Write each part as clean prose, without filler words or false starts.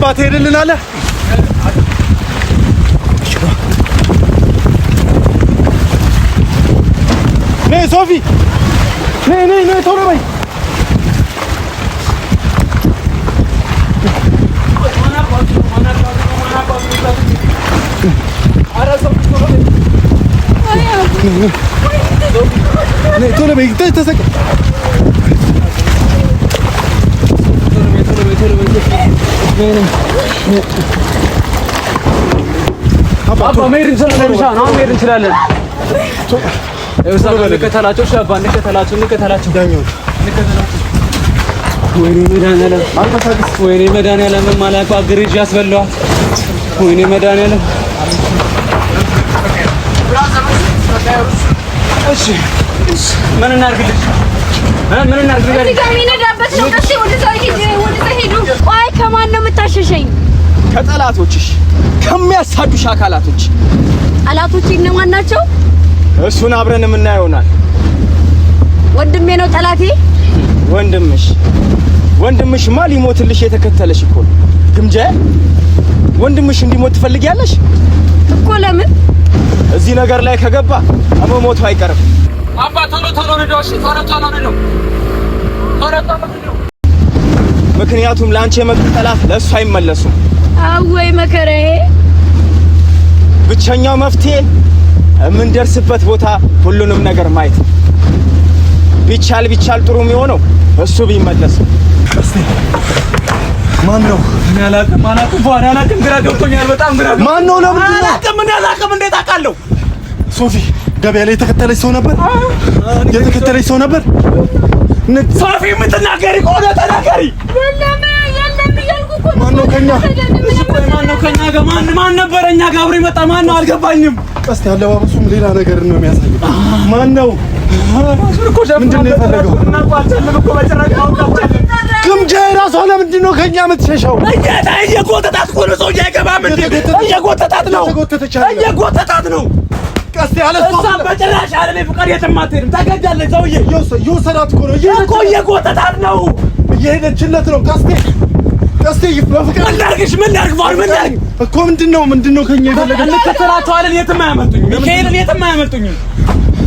አባት ሄደልን አለ ነይ ሶፊ ነይ ቶሎ በይ ቶሎ በይ ተሰቀ አባ መሄድ እንችላለን። እንከተላቸው ሻባ እንከተላቸው ወይኔ መድኃኒዓለም ማላውቅ አግሬጅ ያስበላዋት ወይኔ መድኃኒዓለም እሺ ምን እናድርግልሽ ቆይ ከማን ነው የምታሸሸኝ ከጠላቶችሽ ከሚያሳዱሽ አካላቶች ጠላቶች እነማን ናቸው እሱን አብረን የምናየውናል ወንድሜ ነው ጠላቴ ወንድምሽማ ሊሞትልሽ የተከተለሽ እኮ ግምጃ ወንድምሽ እንዲሞት ትፈልጊያለሽ እኮ ለምን እዚህ ነገር ላይ ከገባ አመሞቱ አይቀርም አባ ቶሎ ነው ምክንያቱም ላንቺ የመጠላት ለሱ አይመለሱም አወይ መከራዬ ብቸኛው መፍትሄ የምንደርስበት ቦታ ሁሉንም ነገር ማየት ቢቻል ጥሩ የሚሆነው እሱ ቢመለስ እስቲ ማን ነው እኔ አላውቅም ግራ ገብቶኛል በጣም ግራ ማን ነው ለምን አላውቅም እንዴት አውቃለሁ ሶፊ ገበያ ላይ የተከተለች ሰው ነበር ሶፊ የምትናገሪ ከሆነ ተናገሪ የለም እያልኩ እኮ ማን ነው ከኛ ጋር ማን ነበር እኛ ጋር አብሮ ይመጣ ማን ነው አልገባኝም እስቲ አለባበሱም ሌላ ነገር ነው የሚያሳየው ማን ነው ምንድን ነው የፈለገው ግምጃ ራሷ ለምንድን ነው ከኛ የምትሸሸው እየጎተታት እኮ ነው ሰውዬ አይገባም እንዴ እየጎተታት ነው ቀስቴ አለ እሷ በጭራሽ አለኔ ፍቃድ የትም አትሄድም ታገዳለች ሰውዬ ይወሰዳት እኮ ነው እየጎተታት ነው እየሄደችለት ነው ቀስቴ በፍቃድ ምን ላድርግ እኮ ምንድን ነው ከኛ የፈለገው እንከተላቸዋለን የትም አያመልጡኝም ሚካኤልን የትም አያመልጡኝም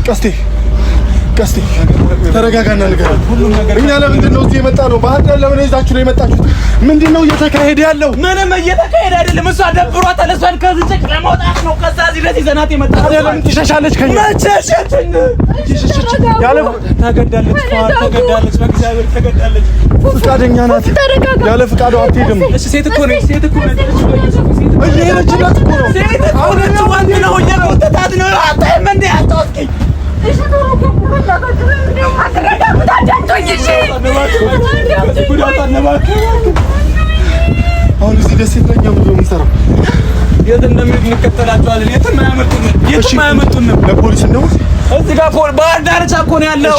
ቀስቴ ተረጋጋና ንገረን ሁሉም ነገር እኛ ለምንድን ነው እዚህ የመጣ ነው ባህር ዳር ለምን ይዛችሁ ነው የመጣችሁት ምንድነው እየተካሄደ ያለው ምንም እየተካሄደ አይደለም እሷ ደብሯት ለሷን ከዝጭቅ ለማውጣት ነው ከዛ እዚህ ለዚህ ዘናት የመጣ ለምን ትሸሻለች ከኛ መቸሸችን ያለ ተገዳለች በእግዚአብሔር ተገዳለች ፍቃደኛ ናት ያለ ፍቃዷ አትሄድም እሺ ሴት እኮ ነች እየሄደችለት እኮ ነው ሴት እኮ ነች ወንድ ነው እየጎተታት ነው አታይም እንዴ አታውቂ እሺ ዶሮ አሁን እዚህ ደሴት ላይ ነው የምንሰራው የት እንደምንሄድ እንከተላቸዋለን የትም አያመልጡንም ለፖሊስ ነው እዚህ ጋር ባህር ዳርቻ እኮ ነው ያለው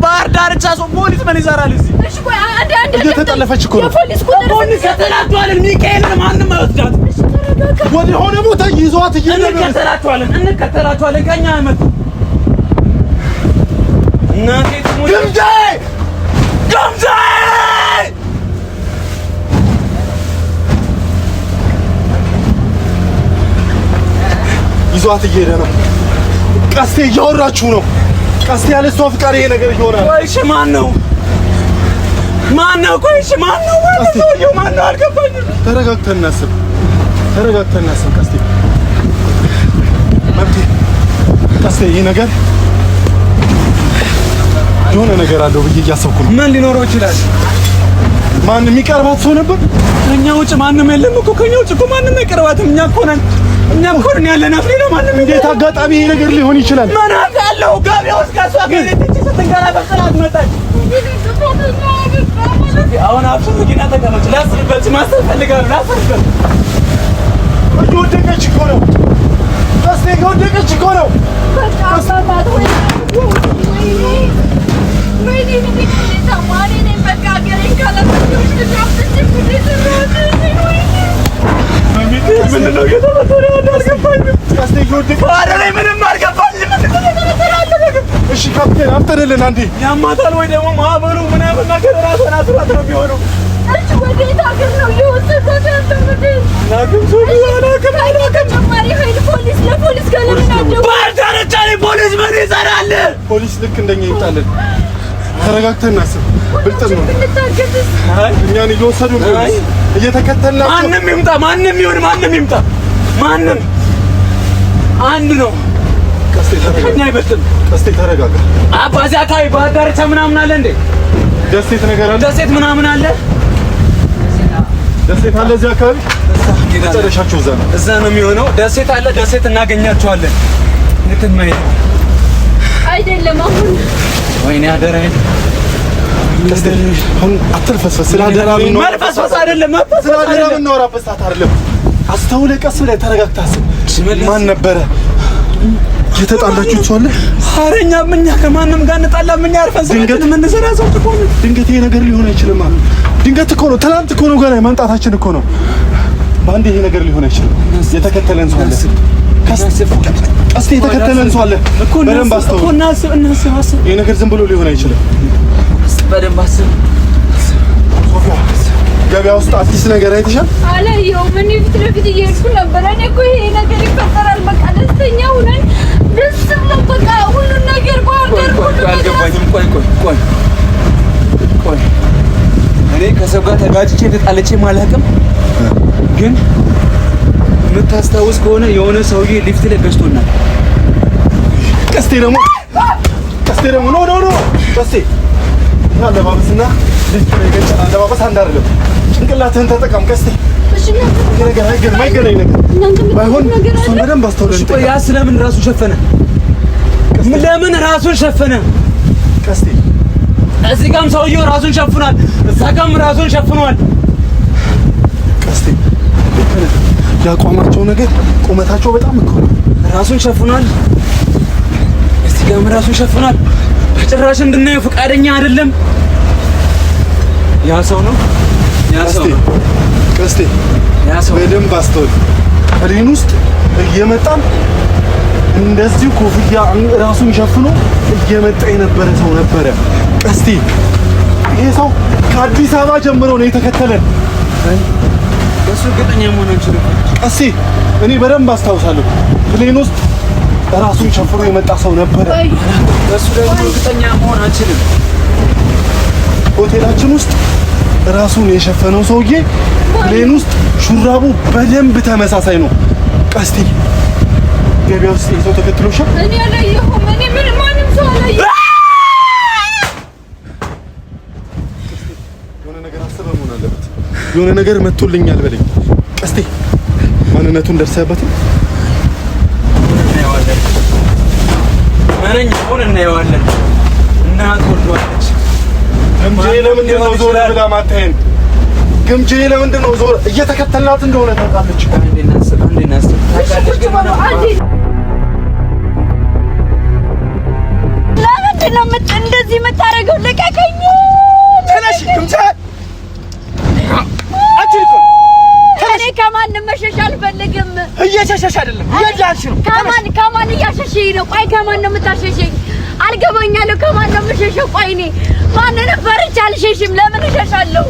ባህር ዳርቻ ሰው ፖሊስ ምን ይሰራል እዚህ እሺ ቆይ አንድ እየተጠለፈች እኮ ነው ፖሊስ ከተላቸዋለን ሚካኤልን ማንም አይወስዳት ወደ ሆነ ቦታ ይዟት እንከተላቸዋለን ከኛ አይመጡ እናቴ ትሙት ግምጃ ይዟት እየሄደ ነው ቀስቴ እያወራችሁ ነው ቀስቴ ያለ እሷ ፍቃድ ይሄ ነገር ይሆናል ቆይሽ ማን ነው ቆይሽ ማን ነው አልገባኝም ተረጋግተን እናስብ ቀስቴ መብቴ ቀስቴ ይሄ ነገር የሆነ ነገር አለው ብዬ እያሰብኩ ነው ምን ሊኖረው ይችላል ማን የሚቀርባት ሰው ነበር ከኛ ውጭ ማንም የለም እኮ ከኛ ውጭ እኮ ማንም አይቀርባትም እኛ እኮ ነን ያለናት ሌላ ማንም እንዴት አጋጣሚ ይሄ ነገር ሊሆን ይችላል ምን አውቃለሁ ገበያ ውስጥ ከሷ ጋር ስትንገላበጥ መጣች አሁን አብሽር መኪና ተቀመጭ ላስርበት ማሰብ ፈልጋለሁ ላስርበት እየወደቀች እኮ ነው ቀስቴ እየወደቀች እኮ ነው ምንድነው እየተፈጠረ ያለው አልገባኝም ቀስቴ እየወደቀች ምንም አልገባኝም እሺ ካፕቴን አፍጠርልን አንዴ ያማታል ወይ ደግሞ ማህበሩ ምናምን ነገር ራሷን አስራት ነው የሚሆነው እሺ ወዴት ሀገር ነው የወሰዱት? ለፖሊስ ከለናቸው ባልታረቻለ ፖሊስ ምን ይሰራል? ፖሊስ ልክ እንደኛ ይምጣልን። ተረጋግተን እናስብ። ብልጥ ነው። እኛን እየወሰዱ ነው እየተከተልናቸው። ማንም ይምጣ ማንም ይሁን ማንም ይምጣ ማንም አንድ ነው። ከኛ አይበልጥም። ቀስቴ ተረጋጋ። አባዛ አካባቢ ባህር ዳርቻ ምናምን አለ እንዴ? ደሴት ነገር አለ። ደሴት ምናምን አለ። ደሴት አለ እዚህ አካባቢ። መጨረሻቸው እዛ ነው የሚሆነው። ደሴት አለ። ደሴት እናገኛቸዋለን። እንትን ማለት አይደለም። አሁን ወይኔ አደራዬ አሁን አትልፈስፈስ። ስለ አደራ ነው። መልፈስፈስ አይደለም። ስለ አደራ የምናወራበት ሰዓት አይደለም። አስተውለህ ቀስ ብለህ ተረጋግተህ አስብ። ማን ነበረ የተጣላችሁት? ሰው አለ? ኧረ እኛ ከማንም ጋር እንጣላም። እኛ አርፈን ድንገት ምን ሰራ ሰው እኮ ነው። ድንገት ይሄ ነገር ሊሆን አይችልም። ድንገት እኮ ነው። ትናንት እኮ ነው ገና መምጣታችን እኮ ነው። በአንድ ይሄ ነገር ሊሆን አይችልም። የተከተለን ሰው አለ። ቀስቴ የተከተለን ሰው አለ። በደንብ አስተውል እኮ። እናስብ። ይሄ ነገር ዝም ብሎ ሊሆን አይችልም። በደንብ አስብ ሶፊያ። ገበያ ውስጥ አዲስ ነገር አይተሻል? አላየሁም። እኔ ፊት ለፊት እየሄድኩ ነበር። እኔ እኮ ይሄ ነገር ይፈጠራል በቃ ደስተኛ ሆነን ደስ ብሎ በቃ ሁሉን ነገር ባርደር አልገባኝም። ቆይ እኔ ከሰው ጋር ተጋጭቼ ተጣልቼ ማለቅም፣ ግን የምታስታውስ ከሆነ የሆነ ሰውዬ ሊፍት ላይ ገጭቶናል። ቀስቴ ደግሞ ኖ ቀስቴ አለባበስና ሊፍት ላይ ገጭቶናል። አለባበስ አንድ አይደለም። ጭንቅላትህን ተጠቀም ቀስቴ። እሺ ነገር አይገናኝ ነገር ባይሆን እሱን በደንብ አስተውለን። ቆይ ያ ስለምን ራሱን ሸፈነ? ለምን ራሱን ሸፈነ? ቀስቴ እዚህ ጋርም ሰውዬው ራሱን ሸፍኗል፣ እዛ ጋርም ራሱን ሸፍኗል። ቀስቴ ያቋማቸው ነገር ቁመታቸው በጣም እኮ ነው። ራሱን ሸፍኗል፣ እዚህ ጋርም ራሱን ሸፍኗል። በጭራሽ እንድናየው ፈቃደኛ አይደለም። ያ ሰው ነው። ቀስቴ በደንብ አስተውል። ፕሌን ውስጥ እየመጣን እንደዚህ ኮፍያ ራሱን ሸፍኖ እየመጣ የነበረ ሰው ነበረ። ቀስቴ ይሄ ሰው ከአዲስ አበባ ጀምሮ ነው የተከተለን። እሱ እርግጠኛ መሆን አንችልም። ቀስቴ እኔ በደንብ አስታውሳለሁ። ፕሌን ውስጥ ራሱን ሸፍኖ የመጣ ሰው ነበረ። እሱ ደግሞ እርግጠኛ መሆን አንችልም። ሆቴላችን ውስጥ ራሱን የሸፈነው ሰውዬ ፕሌን ውስጥ ሹራቡ በደንብ ተመሳሳይ ነው። ቀስቴ ገበያ ውስጥ ይዘው ተከትሎሻል? እኔ አላየሁም። እኔ ማንም ሰው አላየሁም። የሆነ ነገር አስበህ መሆን አለበት። የሆነ ነገር መጥቶልኛል በለኝ ቀስቴ። ማንነቱን ደርሰህበት? እናየዋለን። እናት ወልዷለች። ግምጄ ለምንድን ነው ዞር ብላ ማታየን? ግምጄ ለምንድን ነው ዞር እየተከተልናት እንደሆነ ታውቃለች። አንዴ እናስብ። ለምንድን ነው እንደዚህ የምታደርገው? ልቀቀኝ። ተነሽ ግምጄ። እኔ ከማንም መሸሽ አልፈልግም። እየሸሸሽ አይደለም፣ እየዳንሽ ነው። ከማን እያሸሸኝ ነው? ቆይ ከማን ነው የምታሸሸኝ? አልገባኛለሁ። ከማን ነው የምሸሸው? ቆይ እኔ ማንንም ፈርቼ አልሸሽም። ለምን እሸሻለሁ?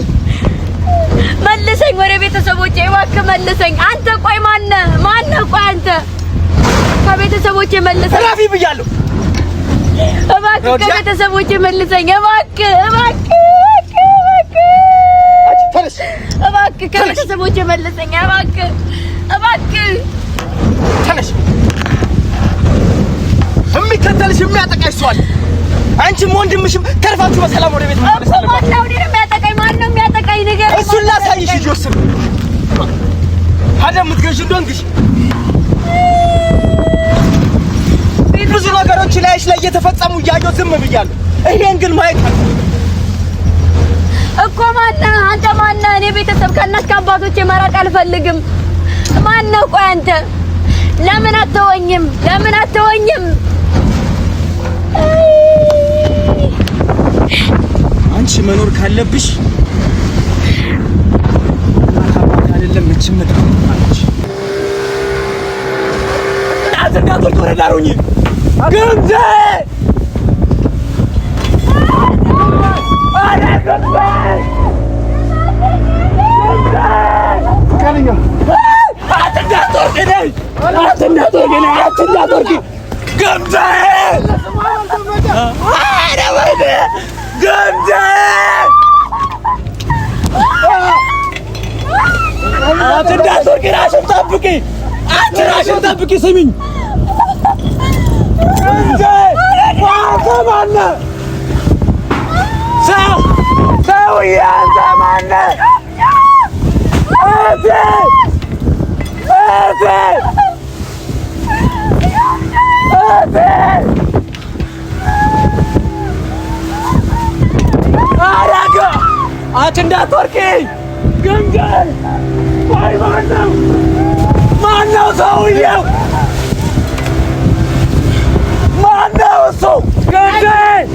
መልሰኝ ወደ ቤተሰቦቼ እባክህ መልሰኝ። አንተ ቆይ ማነህ? ቆይ አንተ ከቤተሰቦቼ መልሰኝ። ራፊ ብያለሁ። እባክህ ከቤተሰቦቼ መልሰኝ። እባክህ ከቤተሰቦቼ መልሰኝ። እባክህ ተነሽ። የሚከተልሽ የሚያጠቃሽ ሰው አለ። አንቺም ወንድምሽም ተርፋችሁ በሰላም ወደ ቤት መመለስ አለባችሁ። ማነው የሚያጠቃኝ? ነገር እሱን ላሳይሽ። ይወስድ አደም ምትገዢ እንደንግሽ ብዙ ነገሮች ላይሽ ላይ እየተፈጸሙ እያየሁ ዝም ብያለሁ። ይሄን ግን ማየት እኮ ማነህ አንተ? ማነህ? እኔ ቤተሰብ ከእናት ከአባቶቼ መራቅ አልፈልግም። ማነው? ቆይ አንተ ለምን አትወኝም? አንቺ መኖር ካለብሽ አይደለም እችምት አንቺ አዘጋቶች ወረዳሩኝ ግምጄ ጤነኛ አትንዳትወርቂ ገምዛዬ ኧረ ወይኔ ገምዛዬ አትንዳትወርቂ ራስሽን ጠብቂ ራስሽን ጠብቂ ስሚኝ ገምዛዬ አንተ ማነህ ሰውዬ አንተ ማነህ እንዳትወርቂ ገምገል ወይ ማነው ሰውዬው ማነው እሱ ገምገል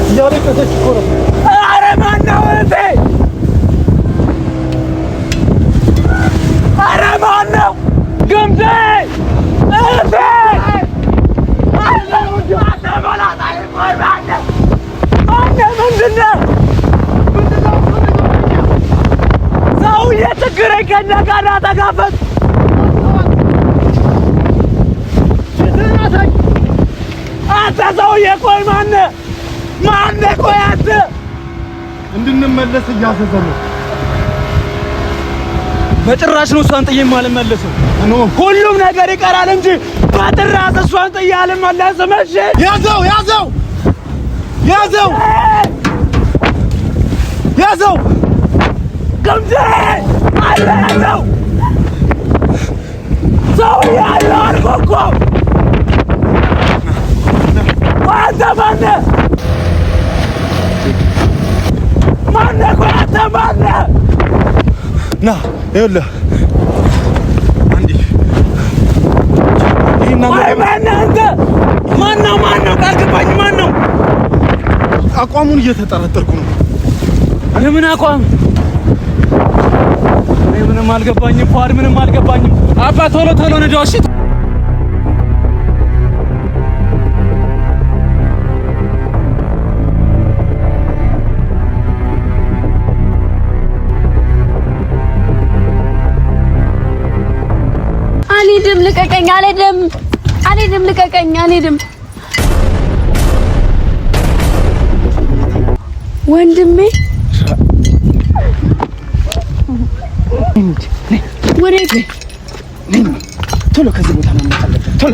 እያለቀሰች እኮ ነው። ኧረ ማነው እህቴ ኧረ ማነው ገምገል እህቴ ሰውዬ ችግሬን ከእኛ ጋር ተጋፈጥ አንተ ሰውዬ ቆይ ማነህ ቆይ አንተ እንድንመለስ እያዘዘ ነው። በጭራሽ ነው እሷን ጥዬ የማልመለሰው። ሁሉም ነገር ይቀራል እንጂ በጭራሽ እሷን ጥዬ አልመለስም። እሺ ያዘው ገምዜ አለ ያዘው ሰውዬ አለ አልኩህ እኮ አንተ ማነህ ቆይ አንተ ማነህ ና ይኸውልህ አንዴ ቆይ ማነህ አንተ ማነው ካልገባኝ ማነው አቋሙን እየተጠራጠርኩ ነው። የምን አቋም እኔ ምንም አልገባኝም ፏድ ምንም አልገባኝም አባ ቶሎ ነዳው እሺ አልሄድም ልቀቀኝ አልሄድም ወንድሜ ወሬት ቶሎ ከዚህ ቦታ መምጣት አለብን ቶሎ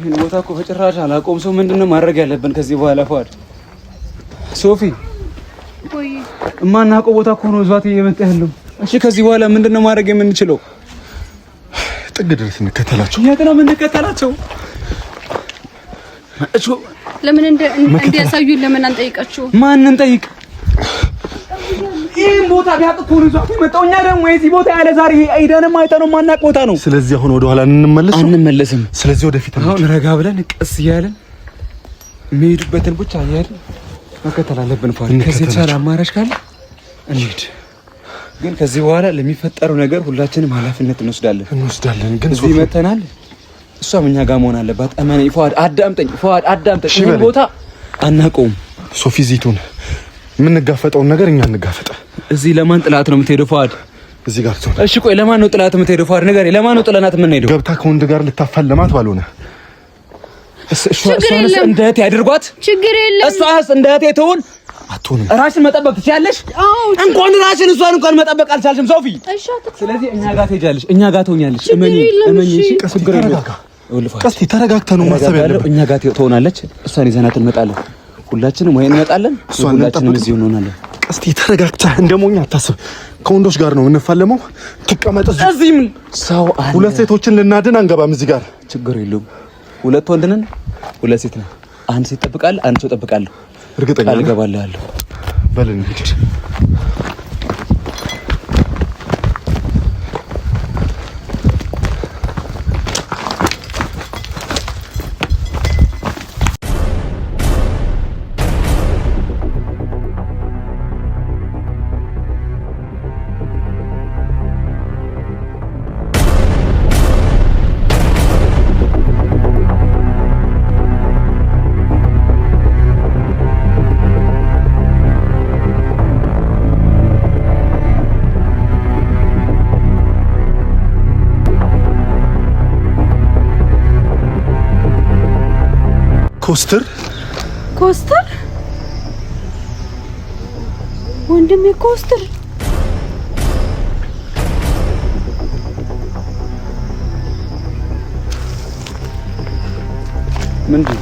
ምን ቦታ እኮ በጭራሽ አላቆም ሰው ምንድነው ማድረግ ያለብን ከዚህ በኋላ ፏድ ሶፊ ቆይ እማናውቀው ቦታ እኮ ነው እዛት እየመጣ ያለው እሺ ከዚህ በኋላ ምንድነው ማድረግ የምንችለው ጥግ ድረስ እንከተላቸው። የት ነው የምንከተላቸው? እሺ ለምን እንዲያሳዩን ለምን አንጠይቃቸው? ማንን ጠይቅ? ይሄን ቦታ ቢያጥቁ ነው ይዟት የመጣው። እኛ ደግሞ የዚህ ቦታ ያለ ዛሬ አይደንም አይተነው ማናቅ ቦታ ነው። ስለዚህ አሁን ወደ ኋላ አንመለስም። ስለዚህ ወደፊት አሁን ረጋ ብለን ቀስ እያለን የሚሄዱበትን ብቻ እያልን መከተል አለብን። ከዚህ የተሻለ አማራጭ ካለ እንሂድ። ግን ከዚህ በኋላ ለሚፈጠረው ነገር ሁላችንም ኃላፊነት እንወስዳለን። ግን እዚህ መተናል። እሷም እኛ ጋር መሆን አለባት። እመነኝ ፉአድ፣ አዳምጠኝ። ይሄን ቦታ አናውቀውም። ሶፊ ዚቱን የምንጋፈጠውን ነገር እኛ እንጋፈጥ። እዚህ ለማን ጥላት ነው የምትሄደው ፉአድ? እዚህ ጋር ትሆን። እሺ ቆይ ለማን ነው ጥላት የምትሄደው ፉአድ? ነገር ለማን ነው ጥለናት የምንሄደው? ገብታ ከወንድ ጋር ልታፋለማት ባልሆነ እሷስ እንደ እህቴ ያድርጓት። ችግር የለም። እሷስ እንደ እህቴ ትሆን። አትሆንም። ራስን መጠበቅ ትችያለሽ። እንኳን ራስን እሷን እንኳን መጠበቅ አልቻልሽም ሶፊ። ስለዚህ እኛ ጋር ትሄጃለሽ፣ እኛ ጋር ትሆኛለሽ። እመኚ። እሺ ችግር የለም። ቀስቲ ተረጋግተህ ነው ማሰብ ያለብህ። እኛ ጋር ትሆናለች፣ እሷን ይዘናት እንመጣለን። ሁላችንም ወይ እንመጣለን፣ ሁላችንም እዚህ እንሆናለን። ቀስቲ ተረጋግተህ እንደሞኝ አታስብ። ከወንዶች ጋር ነው የምንፋለመው። ትቀመጥ እዚህም ሰው አለ። ሁለት ሴቶችን ልናድን አንገባም እዚህ ጋር። ችግር የለውም። ሁለት ወንድ ነን፣ ሁለት ሴት ነን። አንድ ሴት ትጠብቃለህ፣ አንድ ሰው እጠብቃለሁ። እርግጠኛ ቃል እገባልሃለሁ። በል እንሂድ። ኮስተር ወንድሜ ኮስተር ምንድን